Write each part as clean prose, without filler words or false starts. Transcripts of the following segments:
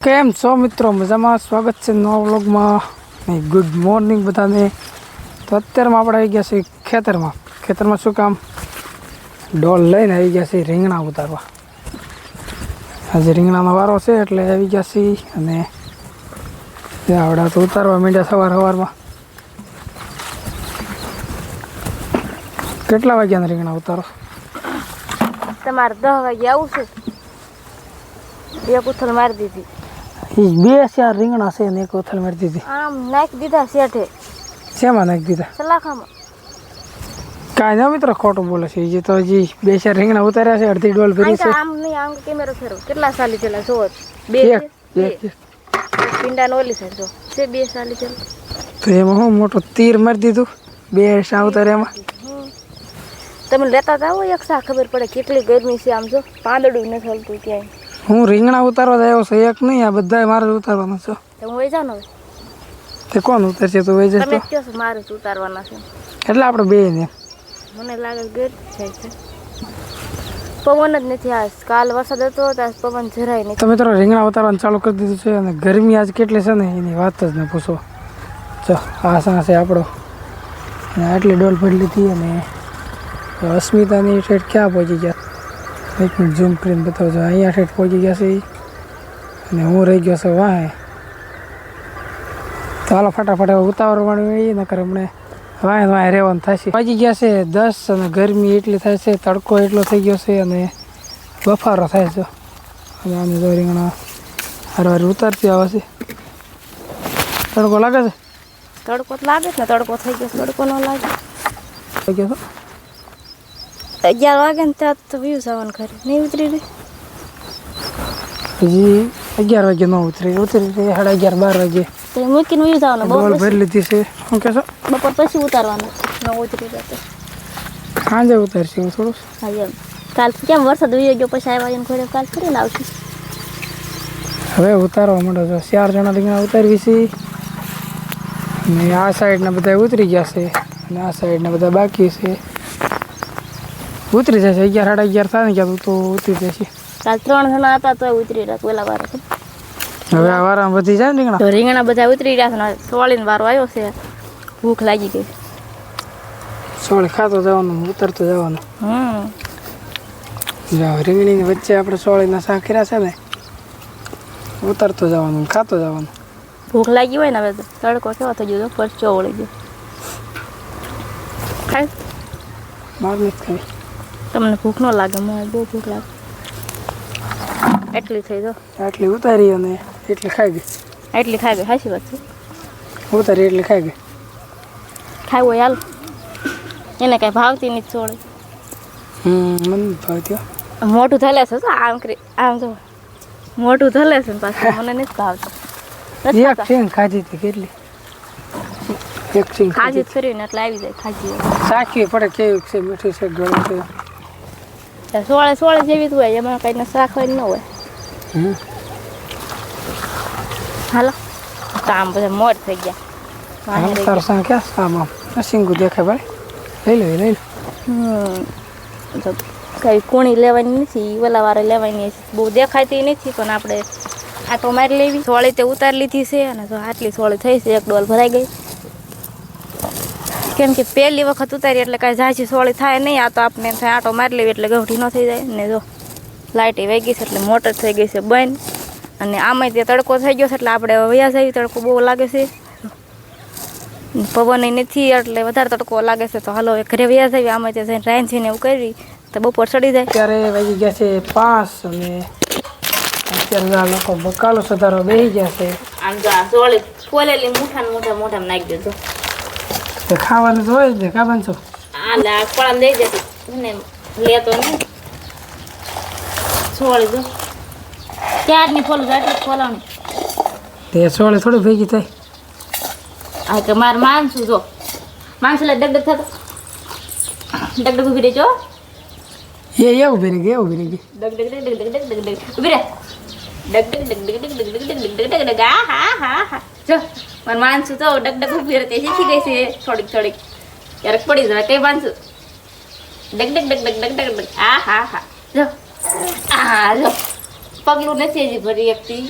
કેમ છો મિત્રો? મજામાં? સ્વાગત છે નવા વ્લોગમાં. ગુડ મોર્નિંગ બધાને. તો અત્યારમાં આપણે આવી ગયા છીએ ખેતરમાં શું કામ? ડોલ લઈને આવી ગયા છીએ રીંગણા ઉતારવા. આજે રીંગણાનો વારો છે એટલે આવી ગયા છીએ અને આવડા તો ઉતારવા માંડ્યા સવારમાં. કેટલા વાગ્યાના રીંગણા ઉતારો? તમારે 10 વાગે આવું છું. એક ઉથલ મારી દીધી. બે ચાર રીંગણા છે ને એક ઉથલ મારી દીધી. આમ નાખી દીધા શેઠે. શેમાં નાખી દીધા? સલાખામાં. કાંઈ ના મિત્રો, ખોટું બોલે છે. જે તો હજી બે ચાર રીંગણા ઉતાર્યા છે, અડધી ડોલ ભરી છે. આમ નહીં, આમ કેમેરો ફેરવો. કેટલા સાલી ચેલા જો? બે પિંડા ઓલી સાઈડ જો છે. બે સાલી ચેલા. તો એમાં હું મોટું તીર મારી દીધું બે શા ઉતાર્યામાં. તમે લેતા જાઓ એક સા, ખબર પડે કેટલી ગરમી છે. આમ જો પાંદડું નથી હલતું ક્યાંય. હું રીંગણા ઉતારવા આવ્યો છું, એક નહીં, આ બધા મારે જ ઉતારવાના છે. હું વહી જાઉં ને. તે કોણ ઉતારશે? તું વહી જશે? તમે કહો છો મારે જ ઉતારવાના છે એટલે આપણે બે ને. મને લાગે ગરમી થાય છે. પવન જ નથી. આજ કાલ વરસાદ હતો તો આજ પવન જરાય નહીં. તો મિત્રો રીંગણા ઉતારવાનું ચાલુ કરી દીધું છે અને ગરમી આજ કેટલી છે ને એની વાત જ ન પૂછો. જો આ સા છે આપણો, અને આટલી ડોલ ભરી લીધી. અને અસ્મિતાની ઠેઠ ક્યાં પહોંચી ગયા? એક મિનિટ ઝૂમ કરીને બતાવજો. અહીંયા ઠેઠ પહોંચી ગયા છે અને હું રહી ગયો છું વાહે. તો હાલો ફટાફટ ઉતાવળવાનું એ નકર હમણે વાહે રહેવાનું થશે. પહોંચી ગયા છે 10 અને ગરમી એટલી થાય છે, તડકો એટલો થઈ ગયો છે અને બફારો થાય છે. અને આને જો રીંગણા હારવાર ઉતારતી આવે છે. તડકો લાગે છે? તડકો તો લાગે છે ને. તડકો થઈ ગયો. તડકો ન લાગે. થઈ ગયો 11 વાગે ને ત્યાં તો વ્યૂ જવાનું ખરે નહીં ઉતરી રહી. હજી 11 વાગે ન ઉતરી રહી. 11:30 12 વાગે તો મૂકીને વ્યૂ જવાનું. ડોલ ભરી લીધી છે. શું કહેશો? બપોર પછી ઉતારવાનું. ન ઉતરી રહે સાંજે ઉતારશે હું થોડું. હા એમ. કાલ કેમ વરસાદ ઉઈ ગયો પછી આવ્યા એને ઘરે કાલ ફરીને આવશું. હવે ઉતારવા માંડો છો. 4 જણા રીંગણા ઉતારવી છે અને આ સાઈડના બધા ઉતરી ગયા છે અને આ સાઈડના બધા બાકી છે. ઉતરી જશે 11 સાડા 11 થાય ને ક્યાં તો ઉતરી જશે. કાલ 3 જણા હતા તો ઉતરી રહ્યા પેલા વાર. હવે આ વારામાં વધી જાય ને રીંગણા. તો રીંગણા બધા ઉતરી રહ્યા છે. સોળીને વારો આવ્યો છે. ભૂખ લાગી ગઈ. સોળી ખાતો જવાનું, ઉતરતો જવાનું. રીંગણીની વચ્ચે આપણે સોળીના શાક કર્યા છે ને, ઉતરતો જવાનું, ખાતો જવાનું. ભૂખ લાગી હોય ને હવે તો તડકો કેવો થઈ ગયો, પરચો વળી ગયો. ખાય માર નથી ખાવી. તમને ભૂખ ન લાગે? મને બહુ ભૂખ લાગે. એટલી થઈ જાઓ. આટલી ઉતારી અને એટલી ખાઈ ગઈ. એટલી ખાઈ ગઈ. સાચી વાત છે. ઉતારી એટલી ખાઈ ગઈ. ખાઈ હોય હાલ. એને કાંઈ ભાવતી નથી છોડે. મને ભાવતી. મોટું થલે છે આમ કરી આમ જો મોટું થલે છે ને પાછું મને નથી ભાવતું. એક સિંગ ખાધી હતી કેટલી? એક સિંગ ખાજી ફરી ને એટલે આવી જાય ખાજી. સાખી પડે કેવી છે, મીઠી છે, ગળી છે. સોળે જેવી જ હોય, એમાં કઈ શાક હોય ન હોય. હાલો કામ બધા મોર થઈ ગયા. તાર સાં ક્યાં આમ સિંગુ દેખાય ભાઈ? લઈ લો. કઈ કુણી લેવાની નથી, ઓલા વારે લેવાની બહુ દેખાતી નથી, પણ આપણે આટો મારી લેવી. સોળી તે ઉતારી લીધી છે અને જો આટલી સોળી થઈ છે. એક ડોલ ભરાઈ ગઈ. કેમ કે પહેલી વખત ઉતારી એટલે કાંઈ ઝાંચી સોળી થાય નહીં. આ તો આપણે થાય આટો મારી લેવી એટલે ગવઠી ન થઈ જાય ને. જો લાઇટ વહી ગઈ છે એટલે મોટર થઈ ગઈ છે બંધ. અને આમાંય તે તડકો થઈ ગયો છે એટલે આપણે વયા જઈએ. તડકો બહુ લાગે છે, પવન નથી એટલે વધારે તડકો લાગે છે. તો હાલો ઘરે વયા જઈએ. આમાં તે જઈને રાઈન છે ને એવું કરી તો બપોર ચડી જાય. અત્યારે વાગી ગયા છે 5 અને અત્યારે આ લોકો બકાલો સુધારો બેસી ગયા છે. આમ જો આ સોળી ફોલેલી મોટા નાખી દેજો. તો ખાવાનું તો હોય જ ને. ખાવાનું છો આ લા પળામ દઈ દેતી ને લેતો નહીં. સોળી જો ક્યારની ફોલું જાય એટલે ફોલાવણી. તે સોળી થોડી ભેગી થાય. હા કે મારે માનસું જો માનસું એટલે ડગડગ થતો. ડગડગ ઉભી રહેજો. એવું ભરી ગઈ, એવું ભરી ગઈ. ડગડગ ઉભી રહે. ડગડગ હા જો મારે માનસું તો ડગડગ ઉભી રહે શીખી ગઈ છે થોડીક. ક્યારેક પડી જાય કઈ માનસું. ડગડગ હા જો. હા જો પગલું નથી હજી ભરી એકથી.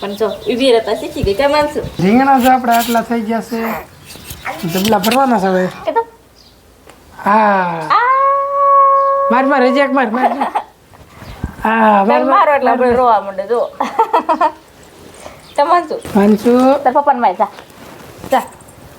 પણ જો ઊભી રહેતા શીખી ગઈ. કેમ આનશું? રીંગણા જો આપણે આટલા થઈ ગયા છે, જબલા ભરવાના છે હવે. કે તો હા, માર માર રજાક માર માર. હા, માર મારો એટલે આપણે રોવા માંડે જો. કેમ આનશું? માનસુ. તાર પપ્પાને માર જા. જા.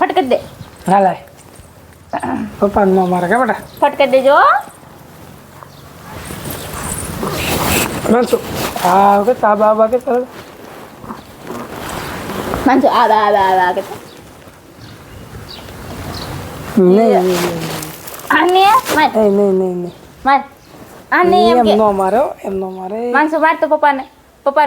ફટકે દે. હા લાય. પપ્પાને માં મારે કે બેટા. ફટકે દેજો. માનસુ. હા, કે તાબા બા કે તાબા. માનજો આ કે નહીં આને માર નહીં માર આને એમ કે એમ નો મારો એમ નો મારે. માનસો માર તો પપ્પાને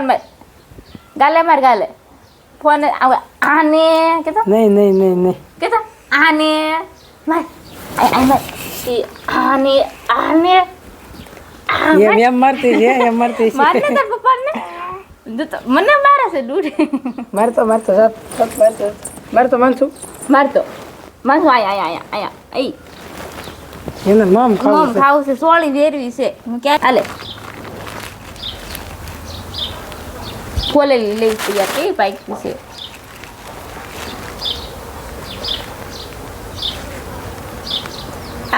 માર ગાલે માર ગાલે ફોન આવે આને કે તો નહીં કે તો આને માર આઈ માર ઈ આને એમ મારતી છે એમ મારતી છે. માર ને તાર પપ્પાને જો તો મને મારે છે ડૂડી મારતો મારતો માનસુ. મારતો માનસો આયા આઈ એને નામ મોમ ખાવું છે. ખાવું છે સોળી વેરવી છે હું ક્યાં હાલે ખોલેલી લઈ છે યાર કેવી પાકી છે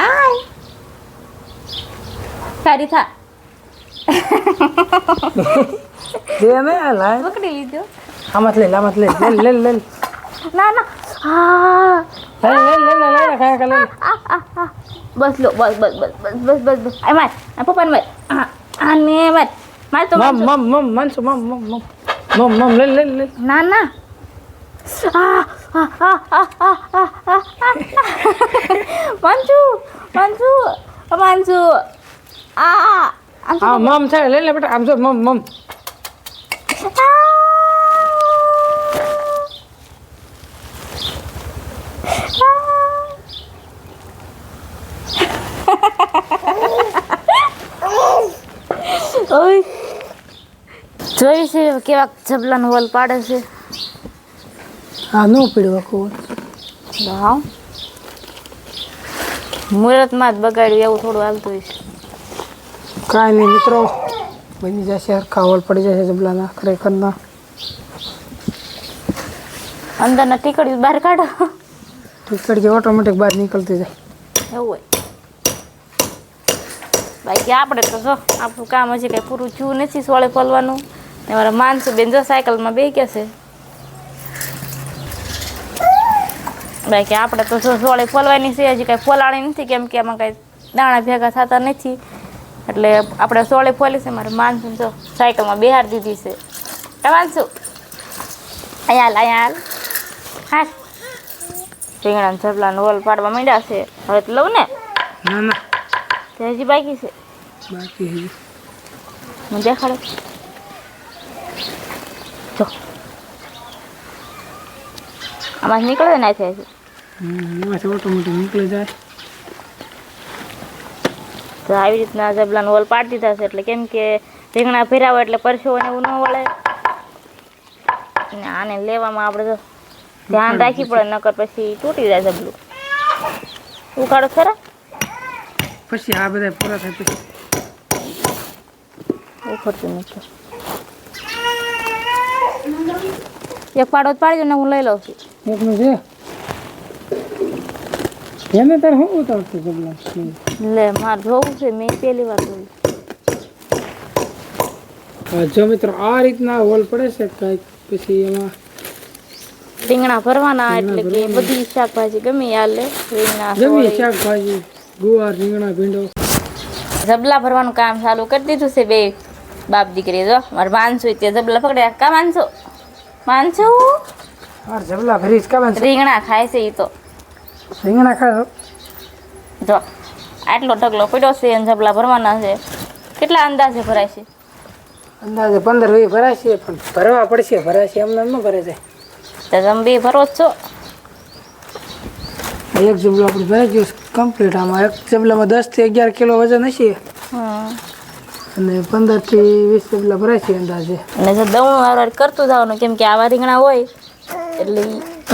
આય સારી થા દે ને લાય. પકડી લીધો આમાં લે લે ના ના હા લે ખાયા લે. બસ લો બસ આ માર આ પપ્પાને માર આને માર તો મમ માનસુ મમ લે. ના ના મંજુ હા મમ છે લે બેટા આમ જો મમ. જોઈ છે કેવા જબલાનો વલ પાડે છે હા નો પીડવા કો. હા મુહૂર્તમાં જ બગાડ્યું એવું થોડું હાલતું હોય છે કાંઈ નહીં મિત્રો, બની જશે હરખા હોલ પડી જશે જબલાના ખરેખરના. અંદરના ટીકડીઓ બહાર કાઢો ટીકડી ઓટોમેટિક બહાર નીકળતી જાય. એવું હોય બાકી આપણે તો જો આપણું કામ હજી કંઈ પૂરું થયું નથી સોળે ફોલવાનું. ને મારા માનસુ બેન જો સાયકલમાં બે ગયા છે બાકી આપણે તો જો સોળે ફોલવાની છે હજી કાંઈ ફોલાણી નથી કેમ કે એમાં કાંઈ દાણા ભેગા થતા નથી એટલે આપણે સોળે ફોલી છે. મારે માનસુ જો સાયકલમાં બેહાર દીધી છે. માનસુ અહીંયા હાલ હા રીંગણાના ઝબલાનો હોલ પાડવા માંડ્યા છે હવે તો લઉં ને ના તે હજી બાકી છે બાકી હજી હું દેખાડે જો આમાં નીકળે ના થાય છે એમાંથી ઓટોમેટિક નીકળી જાય. તો આવી રીતના જબલાનો હોલ પાડી દીધા છે એટલે કેમ કે રીંગણા ભેરા હોય એટલે પરસેવો ને એવું ન વળે ને આને લેવામાં આપણે તો ધ્યાન રાખવી પડે નકર પછી તૂટી જાય જબલું. ઉકાળો ખરા પછી આ બધા પૂરા થાય પછી ઉખડતું નથી. એક પાડો પાડજો ને હું લઈ લઉં છું. એકનું છે એને તારે શું ઉતારતું જબલા. લે મારે જોવું છે મેં પહેલી વાર જોયું. જો મિત્રો આ રીતના હોલ પડે છે કાંઈક પછી એમાં રીંગણા ભરવાના એટલે કે બધી શાકભાજી ગમે હાલે રીંગણા જમી શાકભાજી ગુવાર રીંગણા ભીંડો જબલા ભરવાનું કામ ચાલુ કરી દીધું છે બે બાપ દીકરી. જો મારે માનસુ તે જબલા પકડ્યા કા માનસુ મારે જબલા ભરીશ કાબા રીંગણા ખાય છે એ તો રીંગણા ખાય. જો આટલો ઢગલો પડ્યો છે અને જબલા ભરવાના છે. કેટલા અંદાજે ભરાય છે? અંદાજે 15-20 ભરાશે પણ ભરવા પડશે. ભરાશે એમને ન ભરે જાય. તો તમે બે ભરો જ છો. એક જબલો આપણે ભરાઈ ગયો કમ્પ્લીટ. આમાં એક જબલામાં 10 થી 11 કિલો વજન હશે અને 15 થી 20 જબલા ભરાય છે અંદાજે. અને જો દવણું વાર કરતું જવાનું કેમ કે આવા રીંગણા હોય એટલે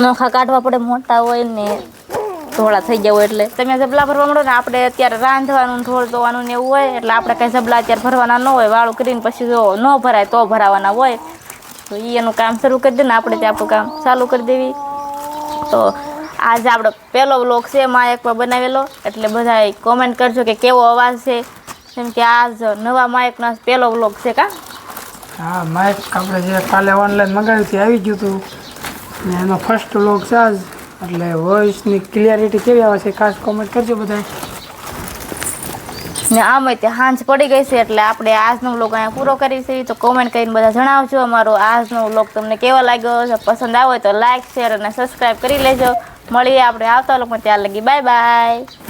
નોખા કાઢવા પડે મોટા હોય ને ધોળા થઈ ગયા હોય એટલે તમે જબલા ભરવા મળો ને આપણે અત્યારે રાંધવાનું ઢોળ ધોવાનું ને એવું હોય એટલે આપણે કાંઈ જબલા અત્યારે ભરવાના ન હોય વાળું કરીને પછી જો ન ભરાય તો ભરાવાના હોય તો એ એનું કામ શરૂ કરી દે ને આપણે ત્યાં આપણું કામ ચાલુ કરી દેવી. તો આજે આપણો પહેલો વ્લોગ છે માયક પર બનાવેલો, એટલે બધા કોમેન્ટ કરજો કે કેવો અવાજ છે, કેમ કે આજ નવા માયકનો પહેલો વ્લોગ છે. કા હા, માઇક આપણે જે કાલે ઓનલાઈન મંગાવ્યું તે આવી ગયું હતું ને એનો ફર્સ્ટ વ્લોગ છે આજ, એટલે વોઇસની ક્લિયરિટી કેવી આવે છે ખાસ કોમેન્ટ કરજો બધા. ને આમ તે સાંજ પડી ગઈ છે, એટલે આપણે આજનો વ્લોગ અહીંયા પૂરો કરીશું. તો કોમેન્ટ કરીને બધા જણાવજો અમારો આજનો વ્લોગ તમને કેવો લાગ્યો. જો પસંદ આવે તો લાઇક, શેર અને સબસ્ક્રાઈબ કરી લેજો. મળીએ આપણે આવતા વ્લોગમાં, ત્યાં લગી બાય બાય.